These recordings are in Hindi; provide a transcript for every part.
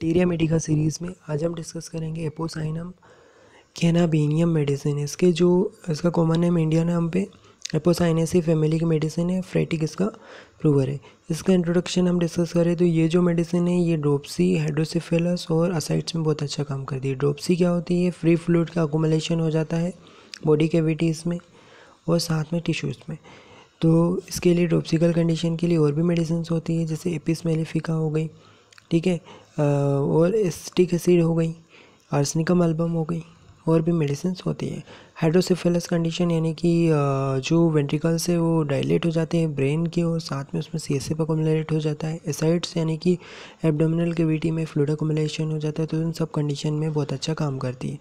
बैक्टीरिया मेडिका सीरीज़ में आज हम डिस्कस करेंगे एपोसाइनम कैनाबिनियम मेडिसिन। इसका कॉमन नेम इंडिया नाम पे एपोसाइनेसी फैमिली की मेडिसिन है। फ्रेटिक इसका प्रूवर है। इसका इंट्रोडक्शन हम डिस्कस करें तो ये जो मेडिसिन है ये ड्रोप्सी, हाइड्रोसिफिलस और असाइड्स में बहुत अच्छा काम करती है। ड्रोप्सी क्या होती है? फ्री फ्लूइड का अकुमुलेशन हो जाता है बॉडी कैविटीज़ में और साथ में टिश्यूज़ में। तो इसके लिए ड्रोप्सिकल कंडीशन के लिए और भी मेडिसिन होती है, जैसे एपिस मेलिफिका हो गई, ठीक है, और एसिटिक एसिड हो गई, आर्सेनिकम एल्बम हो गई, और भी मेडिसिन होती है। हाइड्रोसिफिलस कंडीशन यानी कि जो वेंट्रिकल्स है वो डायलेट हो जाते हैं ब्रेन के और साथ में उसमें CSF अकुमुलेट हो जाता है। एसाइड्स यानी कि एब्डोमिनल कैविटी में फ्लूइड अकुमुलेशन हो जाता है। तो इन सब कंडीशन में बहुत अच्छा काम करती है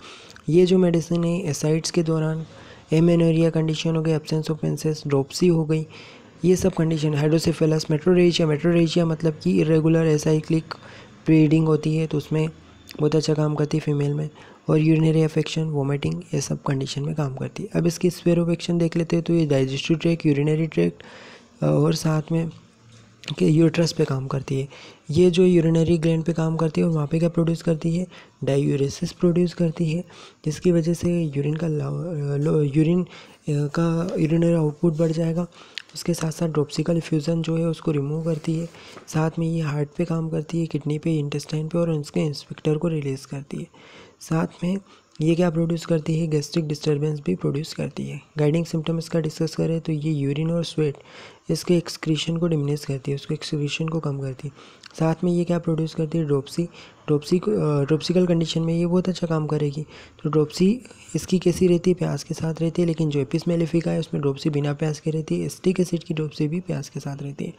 ये जो मेडिसिन है। एसाइड्स के दौरान एमेनोरिया कंडीशन हो गई, एब्सेंस ऑफ मेंसेस, ड्रोप्सी हो गई, ये सब कंडीशन। हाइड्रोसिफिलस, मेट्रोरेजिया मतलब कि इरेगुलर एसाइक्लिक ब्रीडिंग होती है तो उसमें बहुत अच्छा काम करती है फीमेल में। और यूरिनरी अफेक्शन, वोमिटिंग, ये सब कंडीशन में काम करती है। अब इसकी स्फीयर ऑफ एक्शन देख लेते हैं तो ये डाइजेस्टिव ट्रैक्ट, यूरिनरी ट्रैक्ट और साथ में कि यूट्रस पे काम करती है। ये जो यूरिनरी ग्लैंड पे काम करती है और वहाँ पे क्या प्रोड्यूस करती है? डायूरेसिस प्रोड्यूस करती है, जिसकी वजह से यूरिनरी आउटपुट बढ़ जाएगा। उसके साथ साथ ड्रोप्सिकल इफ्यूज़न जो है उसको रिमूव करती है। साथ में ये हार्ट पे काम करती है, किडनी पे, इंटेस्टाइन पे और उसके इंस्पेक्टर को रिलीज़ करती है। साथ में ये क्या प्रोड्यूस करती है? गैस्ट्रिक डिस्टर्बेंस भी प्रोड्यूस करती है। गाइडिंग सिम्टम इसका डिस्कस करें तो ये यूरिन और स्वेट इसके एक्सक्रीशन को डिमिनिश करती है, उसको एक्सक्रीशन को कम करती है। साथ में ये क्या प्रोड्यूस करती है? ड्रोप्सिकल कंडीशन में ये बहुत अच्छा काम करेगी। तो ड्रोप्सी इसकी कैसी रहती है? प्याज के साथ रहती है, लेकिन जो एपिस मेलिफिका है उसमें ड्रोप्सी बिना प्याज के रहती है। एसिटिक एसिड की ड्रोप्सी भी प्याज के साथ रहती है।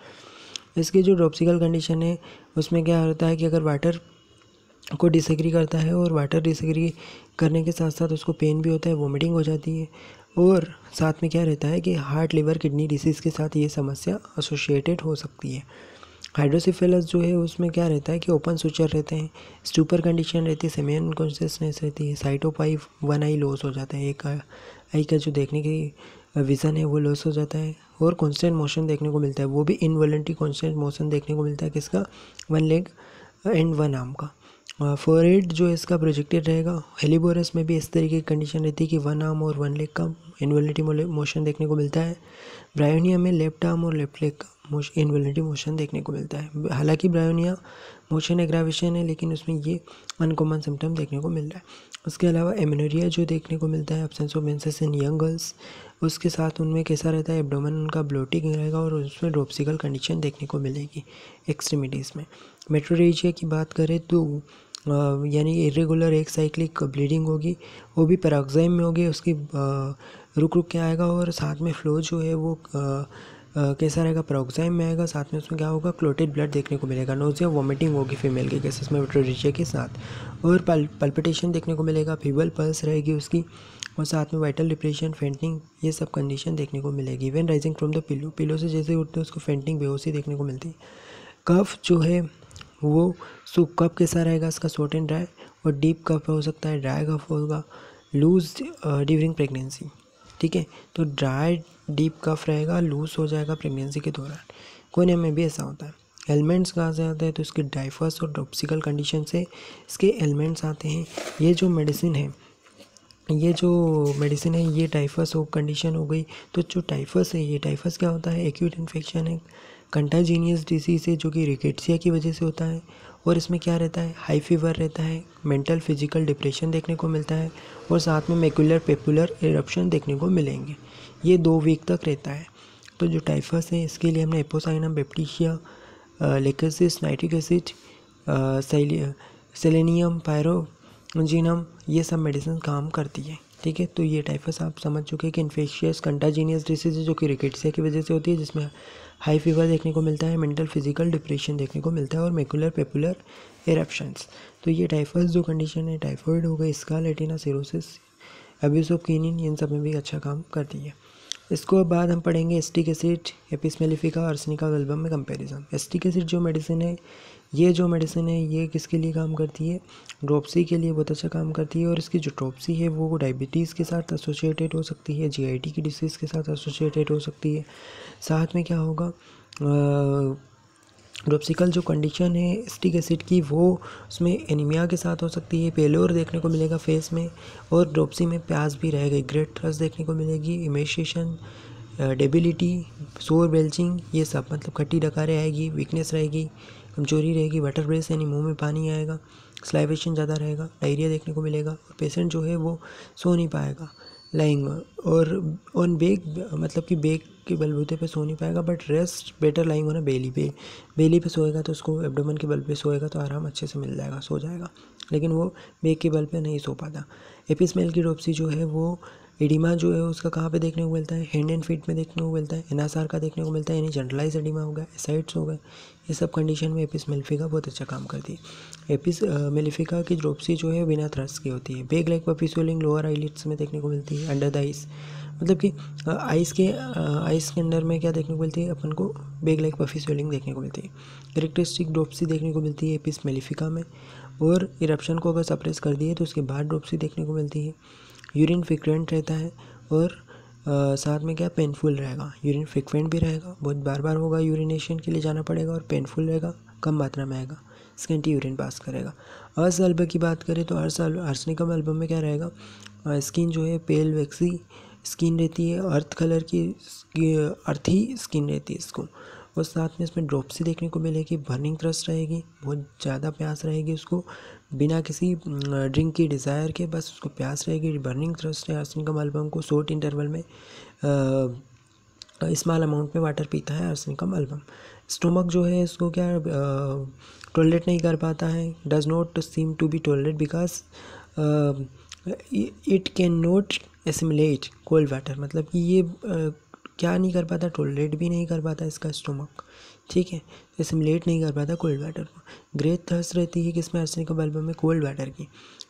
इसकी जो ड्रोप्सिकल कंडीशन है उसमें क्या होता है कि अगर वाटर को डिसएग्री करता है और वाटर डिसएग्री करने के साथ साथ उसको पेन भी होता है, वोमिटिंग हो जाती है। और साथ में क्या रहता है कि हार्ट, लिवर, किडनी डिसीज़ के साथ ये समस्या एसोसिएटेड हो सकती है। हाइड्रोसिफिलस जो है उसमें क्या रहता है कि ओपन सुचर रहते हैं, स्टूपर कंडीशन रहती है, सेमी अनकॉन्शियसनेस रहती है, site of I, one I loss हो जाता है, एक आई का जो देखने की विज़न है वो लॉस हो जाता है। और कॉन्स्टेंट मोशन देखने को मिलता है, वो भी इनवॉलंटरी कॉन्स्टेंट मोशन देखने को मिलता है। किसका? One leg and one arm का। फोरहेड जो इसका प्रोजेक्टेड रहेगा। हेलिबोरस में भी इस तरीके की कंडीशन रहती है कि वन आर्म और वन लेग का इनवॉलंटरी मोशन देखने को मिलता है। ब्रायोनिया में लेफ्ट आर्म और लेफ्ट लेग का इनवॉलंटरी मोशन देखने को मिलता है। हालांकि ब्रायोनिया मोशन एग्रावेशन है, लेकिन उसमें ये अनकॉमन सिम्टम देखने को मिल रहा है। उसके अलावा एमेनोरिया जो देखने को मिलता है, absence of menses in young girls, उसके साथ उनमें कैसा रहता है? एब्डोमेन उनका ब्लोटिंग रहेगा और उसमें ड्रोप्सिकल कंडीशन देखने को मिलेगी एक्सट्रीमिटीज़ में। मेट्रोरेजिया की बात करें तो यानी इरेगुलर एक साइक्लिक ब्लीडिंग होगी, वो भी पैराक्साइम में होगी, उसकी रुक रुक के आएगा और साथ में फ्लो जो है वो कैसा रहेगा? पैराक्साइम में आएगा। साथ में उसमें क्या होगा? क्लोटेड ब्लड देखने को मिलेगा। नोजिया, वोमिटिंग होगी फीमेल के केसेस में मेट्रोरेजिया के साथ, और पल्पिटेशन देखने को मिलेगा, फीबल पल्स रहेगी उसकी, और साथ में वाइटल डिप्रेशन, फेंटिंग, ये सब कंडीशन देखने को मिलेगी। Even rising from the pillow से जैसे उठते हैं उसको फेंटिंग, बेहोशी देखने को मिलती है। कफ जो है वो कफ कैसा रहेगा? इसका शॉर्ट एंड ड्राई और डीप कफ हो सकता है, ड्राई कफ होगा, लूज ड्यूरिंग प्रेगनेंसी, ठीक है। तो ड्राई डीप कफ रहेगा, लूज हो जाएगा प्रेगनेंसी के दौरान। कोने में भी ऐसा होता है। एलिमेंट्स कहाँ से आते हैं? तो इसके डाइफस और ड्रोप्सिकल कंडीशन से इसके एलिमेंट्स आते हैं। ये जो मेडिसिन है ये टाइफस हो कंडीशन हो गई। तो जो टाइफस है, ये टाइफस क्या होता है? एक्यूट इन्फेक्शन है, कंटाजीनियस डिसीज़ है जो कि रिकेट्सिया की वजह से होता है। और इसमें क्या रहता है? हाई फीवर रहता है, मेंटल फिजिकल डिप्रेशन देखने को मिलता है, और साथ में मैकुलर पेपुलर इरप्शन देखने को मिलेंगे। ये 2 वीक तक रहता है। तो जो टाइफस है इसके लिए हमने एपोसाइनम, बैप्टिशिया, लेकोसिस, नाइट्रिक एसिड, सेलेनियम, पायरोजिनम, ये सब मेडिसिन काम करती है, ठीक है। तो ये टाइफस आप समझ चुके हैं कि इन्फेक्शियस कंटाजीनियस डिसीज है जो कि रिकेट्सिया की वजह से होती है, जिसमें हाई फीवर देखने को मिलता है, मेंटल फिजिकल डिप्रेशन देखने को मिलता है, और मैकुलर पेपुलर इरप्शंस। तो ये टाइफस जो कंडीशन है, टाइफॉइड हो गई, स्कारलेटिना, सिरोसिस, अब्यूज ऑफ किनिन, इन सब में भी अच्छा काम करती है। इसको बाद हम पढ़ेंगे acetic acid, Apis mellifica, arsenicum album में कंपैरिजन। एसिटिक एसिड जो मेडिसिन है ये किसके लिए काम करती है? ड्रोप्सी के लिए बहुत अच्छा काम करती है। और इसकी जो ड्रोप्सी है वो डायबिटीज़ के साथ एसोसिएटेड हो सकती है, GIT की डिसीज़ के साथ एसोसिएटेड हो सकती है। साथ में क्या होगा? ड्रॉप्सिकल जो कंडीशन है एसिटिक एसिड की, वो उसमें एनीमिया के साथ हो सकती है, पेलोर देखने को मिलेगा फेस में, और ड्रॉप्सी में प्यास भी रहेगा, ग्रेट थ्रस्ट देखने को मिलेगी, इमेशिएशन, डेबिलिटी, सोर बेल्चिंग, ये सब मतलब खट्टी डकारें आएगी, वीकनेस रहेगी, कमजोरी रहेगी, वाटर ब्रेथ यानी मुंह में पानी आएगा, स्लाइवेशन ज़्यादा रहेगा, डायरिया देखने को मिलेगा, और पेशेंट जो है वो सो नहीं पाएगा लाइंग, और ऑन बेक मतलब कि बेक के बलबूते पे सो नहीं पाएगा, बट रेस्ट बेटर लाइंग होना बेली पे, बेली पे सोएगा तो उसको एब्डोमेन के बल पे सोएगा तो आराम अच्छे से मिल जाएगा, सो जाएगा, लेकिन वो बेक के बल पे नहीं सो पाता। एपिस्मेल की ड्रॉप्सी जो है वो एडिमा जो है उसका कहाँ पे देखने को मिलता है, हैंड एंड फीट में देखने को मिलता है, एनासार का देखने को मिलता है, यानी जनरलाइज एडिमा हो गया, एसाइड्स हो गए, ये सब कंडीशन में एपिस मेलिफिका बहुत अच्छा काम करती है। एपिस मेलिफिका की ड्रॉप्सी जो है बिना थ्रस्ट की होती है। Bag like puffy swelling lower eyelids में देखने को मिलती है, अंडर द आइस, मतलब कि आइस के अंदर में क्या देखने को मिलती है अपन को, बेग लाइक पफी स्वेलिंग देखने को मिलती है। कैरेक्टरिस्टिक ड्रॉप्सी देखने को मिलती है एपिस मेलिफिका में, और इरप्शन को अगर सप्रेस कर दिए तो उसके बाद ड्रॉप्सी देखने को मिलती है। यूरिन फ्रिक्वेंट रहता है, और साथ में क्या पेनफुल रहेगा, यूरिन फ्रिक्वेंट भी रहेगा, बहुत बार बार होगा, यूरिनेशन के लिए जाना पड़ेगा, और पेनफुल रहेगा, कम मात्रा में आएगा, स्कैंटी यूरिन पास करेगा। अर्स अल्बम की बात करें तो आर्सेनिकम एल्बम में क्या रहेगा, स्किन जो है पेल वैक्सी स्किन रहती है, अर्थ कलर की अर्थी स्किन रहती है इसको, और साथ में इसमें ड्रॉप्सी देखने को मिलेगी, बर्निंग थ्रस्ट रहेगी, बहुत ज़्यादा प्यास रहेगी उसको, बिना किसी ड्रिंक की डिज़ायर के, बस उसको प्यास रहेगी, बर्निंग थ्रस्ट है। आर्सेनिकम एल्बम को शॉर्ट इंटरवल में स्मॉल अमाउंट में वाटर पीता है आर्सेनिकम एल्बम। स्टोमक जो है इसको क्या टॉलरेट नहीं कर पाता है, does not seem to be tolerate because it can not assimilate cold water, मतलब कि ये क्या नहीं कर पाता, टॉलरेट भी नहीं कर पाता इसका स्टोमक, ठीक है, एसिमुलेट नहीं कर पाता कोल्ड वाटर को। ग्रेट थर्स्ट रहती है किसमें, आर्सेनिकम एल्बम में, कोल्ड वाटर की।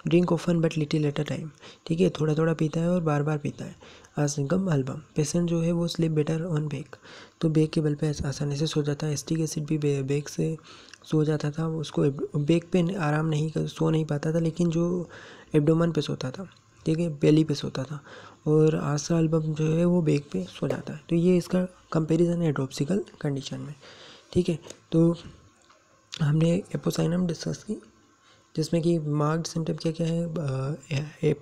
Drink often but little at a time, ठीक है, थोड़ा थोड़ा पीता है और बार बार पीता है आर्सेनिकम एल्बम। पेशेंट जो है वो स्लीप बेटर ऑन बेक, तो बेक के बल पे आसानी से सो जाता है। एसिटिक एसिड भी बेक से सो जाता था, उसको बेक पे आराम नहीं सो नहीं पाता था, लेकिन जो एब्डोमेन पे सोता था, ठीक है, बेली पे सोता था, और आर्सा एल्बम जो है वो बेक पे सो जाता है। तो ये इसका कंपैरिजन है ड्रॉप्सिकल कंडीशन में, ठीक है। तो हमने एपोसाइनम डिस्कस की, जिसमें कि मार्क्ड सिम्टम क्या क्या है,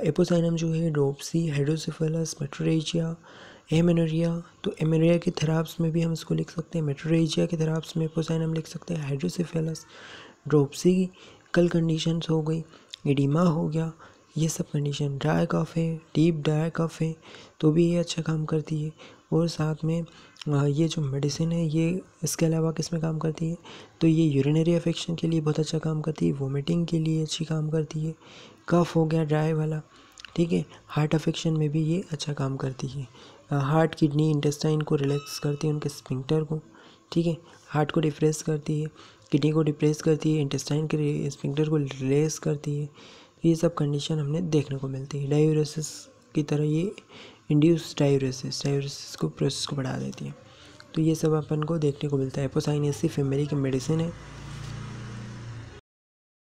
एपोसाइनम जो है ड्रॉप्सी, हाइड्रोसेफेलस, मेट्रोरेजिया, एमेनोरिया, तो एमेनोरिया के थेराप्स में भी हम इसको लिख सकते हैं, मेट्रोरेजिया के थेराप्स में एपोसाइनम लिख सकते हैं, हाइड्रोसेफेलस, ड्रॉप्सी कल कंडीशंस हो गई, एडिमा हो गया, ये सब कंडीशन, ड्राई कफ है, डीप ड्राई कफ है तो भी ये अच्छा काम करती है। और साथ में ये जो मेडिसिन है ये इसके अलावा किस में काम करती है, तो ये यूरिनरी अफेक्शन के लिए बहुत अच्छा काम करती है, वोमिटिंग के लिए अच्छी काम करती है, कफ हो गया ड्राई वाला, ठीक है, हार्ट अफेक्शन में भी ये अच्छा काम करती है। हार्ट, किडनी, इंटेस्टाइन को रिलैक्स करती है, उनके स्फिंक्टर को, ठीक है, हार्ट को डिप्रेस करती है, किडनी को डिप्रेस करती है, इंटेस्टाइन के स्फिंक्टर को रिलीज करती है। ये सब कंडीशन हमने देखने को मिलती है। डायूरेसिस की तरह ये इंड्यूस डायूरेसिस को प्रोसेस को बढ़ा देती है। तो ये सब अपन को देखने को मिलता है। एपोसाइनेसी फैमिली की मेडिसिन है।